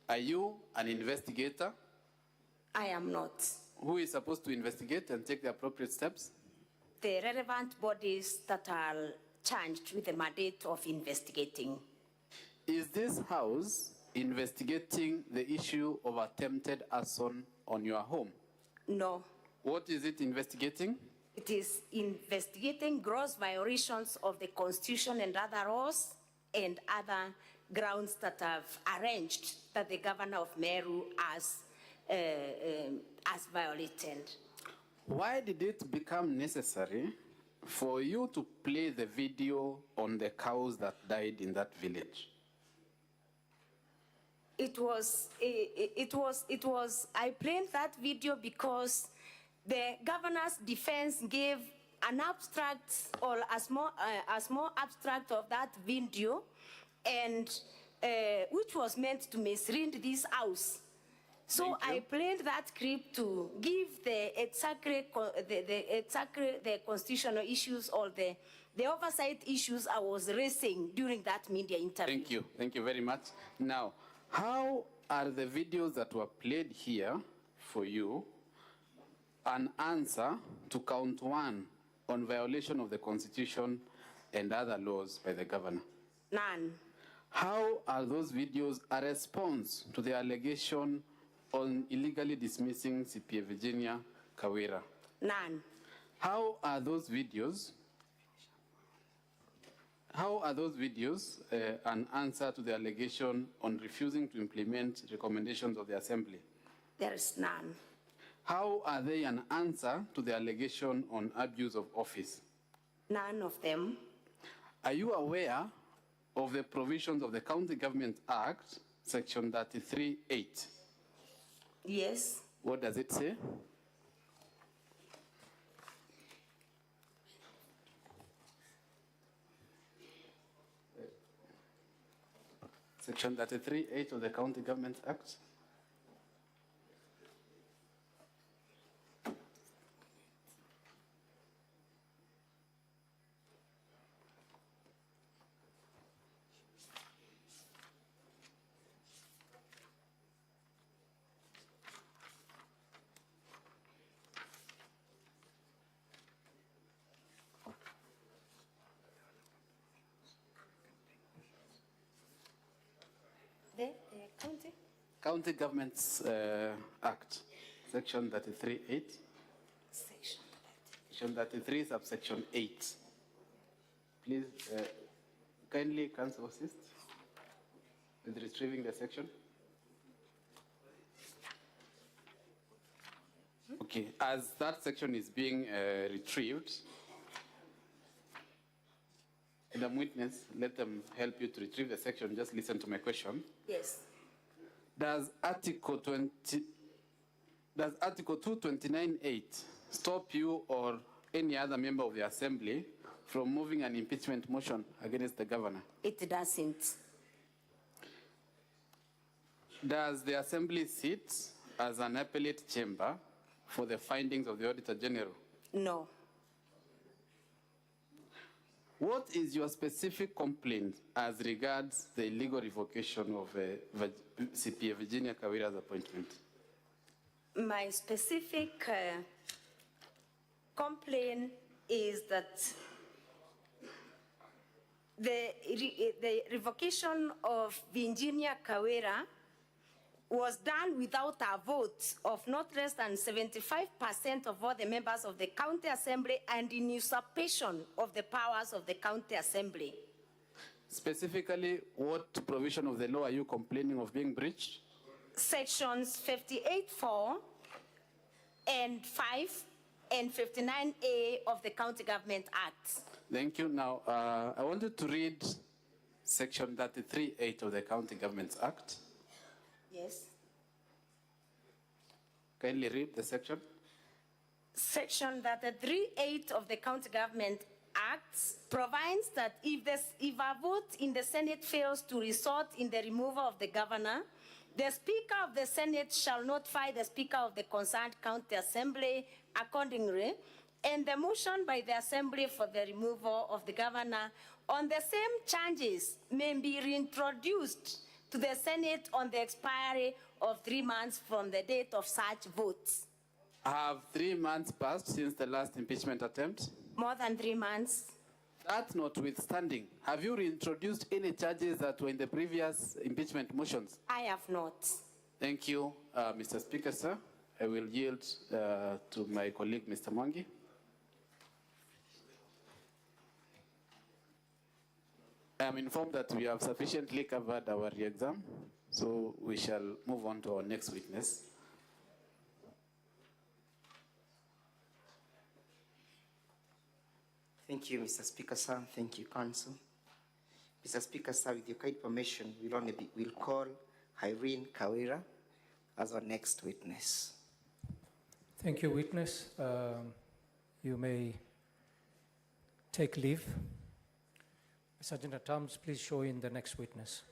Are you an investigator? I am not. Who is supposed to investigate and take the appropriate steps? The relevant bodies that are charged with the mandate of investigating. Is this house investigating the issue of attempted arson on your home? No. What is it investigating? It is investigating gross violations of the Constitution and other laws and other grounds that have arranged that the governor of MERU has violated. Why did it become necessary for you to play the video on the cows that died in that village? I played that video because the governor's defense gave an abstract or a small abstract of that video, and which was meant to mislead this house. So I played that clip to give the constitutional issues or the oversight issues I was raising during that media interview. Thank you very much. Now, how are the videos that were played here for you an answer to count 1 on violation of the Constitution and other laws by the governor? None. How are those videos a response to the allegation on illegally dismissing CPA Virginia KAWIRA? None. How are those videos an answer to the allegation on refusing to implement recommendations of the Assembly? There is none. How are they an answer to the allegation on abuse of office? None of them. Are you aware of the provisions of the County Government Act, Section 33(8)? Yes. What does it say? Section 33(8) of the County Government Act. The County Governments Act, Section 33(8). Section 33, subsection 8. Please, kindly counsel assist with retrieving the section. Okay, as that section is being retrieved, Madam Witness, let them help you to retrieve the section. Just listen to my question. Yes. Does Article 229(8) stop you or any other member of the Assembly from moving an impeachment motion against the governor? It doesn't. Does the Assembly sit as an appellate chamber for the findings of the Auditor General? No. What is your specific complaint as regards the illegal revocation of CPA Virginia KAWIRA's appointment? My specific complaint is that the revocation of Virginia KAWIRA was done without a vote of not less than 75% of all the members of the County Assembly and in usurpation of the powers of the County Assembly. Specifically, what provision of the law are you complaining of being breached? Sections 58(4) and 5 and 59A of the County Government Act. Thank you. Now, I wanted to read Section 33(8) of the County Government Act. Yes. Kindly read the section. Section 33(8) of the County Government Act provides that if a vote in the Senate fails to result in the removal of the governor, the Speaker of the Senate shall notify the Speaker of the concerned County Assembly accordingly, and the motion by the Assembly for the removal of the governor on the same charges may be reintroduced to the Senate on the expiry of 3 months from the date of such votes. Have 3 months passed since the last impeachment attempt? More than 3 months. That notwithstanding, have you reintroduced any charges that were in the previous impeachment motions? I have not. Thank you, Mr. Speaker, sir. I will yield to my colleague, Mr. Mwangi. I am informed that we have sufficiently covered our re-exam, so we shall move on to our next witness. Thank you, Mr. Speaker, sir. Thank you, Council. Mr. Speaker, sir, with your kind permission, we'll call Irene KAWIRA as our next witness. Thank you, witness. You may take leave. Sergeant at Arms, please show in the next witness.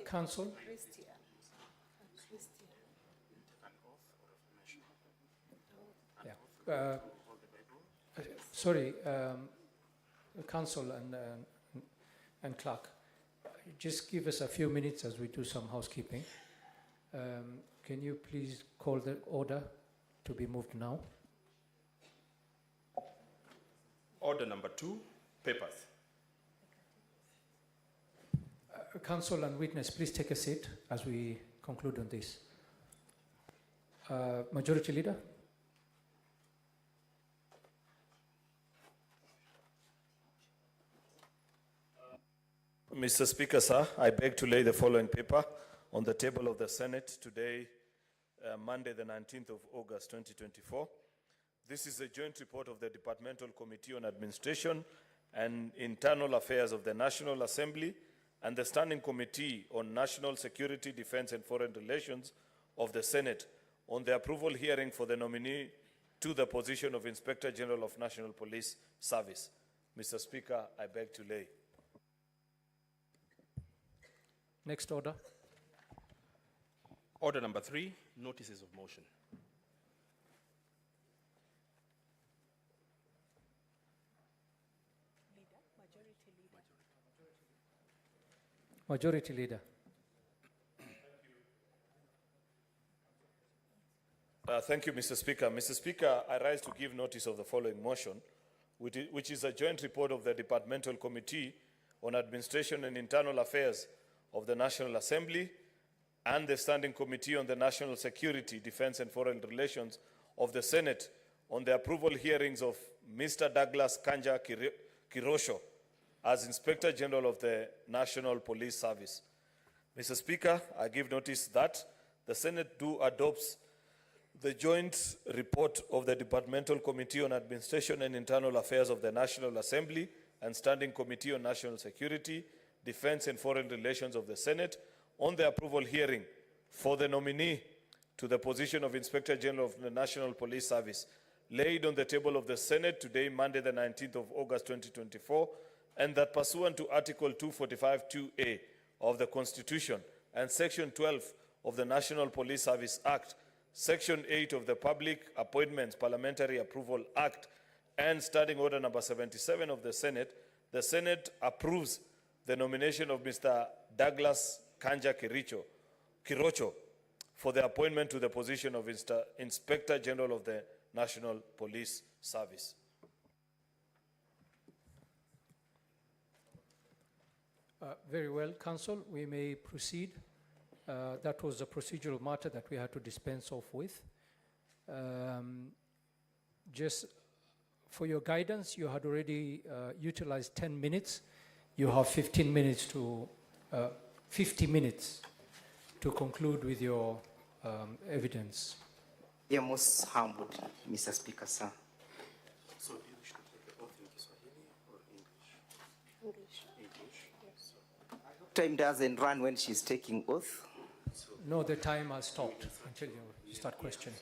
Council. Yeah. Sorry, Council and Clerk, just give us a few minutes as we do some housekeeping. Can you please call the order to be moved now? Order number 2, papers. Council and witness, please take a seat as we conclude on this. Majority Leader. Mr. Speaker, sir, I beg to lay the following paper on the table of the Senate today, Monday, the 19th of August, 2024. This is a joint report of the Departmental Committee on Administration and Internal Affairs of the National Assembly and the Standing Committee on National Security, Defense and Foreign Relations of the Senate on the approval hearing for the nominee to the position of Inspector General of National Police Service. Mr. Speaker, I beg to lay. Next order. Order number 3, notices of motion. Majority Leader. Thank you, Mr. Speaker. Mr. Speaker, I rise to give notice of the following motion, which is a joint report of the Departmental Committee on Administration and Internal Affairs of the National Assembly and the Standing Committee on the National Security, Defense and Foreign Relations of the Senate on the approval hearings of Mr. Douglas Kanja Kirosho as Inspector General of the National Police Service. Mr. Speaker, I give notice that the Senate adopts the joint report of the Departmental Committee on Administration and Internal Affairs of the National Assembly and Standing Committee on National Security, Defense and Foreign Relations of the Senate on the approval hearing for the nominee to the position of Inspector General of the National Police Service laid on the table of the Senate today, Monday, the 19th of August, 2024, and that pursuant to Article 245(2)(a) of the Constitution and Section 12 of the National Police Service Act, Section 8 of the Public Appointments Parliamentary Approval Act, and Standing Order number 77 of the Senate approves the nomination of Mr. Douglas Kanja Kirocho for the appointment to the position of Inspector General of the National Police Service. Very well, Council, we may proceed. That was a procedural matter that we had to dispense off with. Just for your guidance, you had already utilized 10 minutes. You have 15 minutes to 50 minutes to conclude with your evidence. You are most humbled, Mr. Speaker, sir. So do you wish to take the oath in Kiswahili or English? English, yes. Time doesn't run when she's taking oath. No, the time has stopped until you start questioning.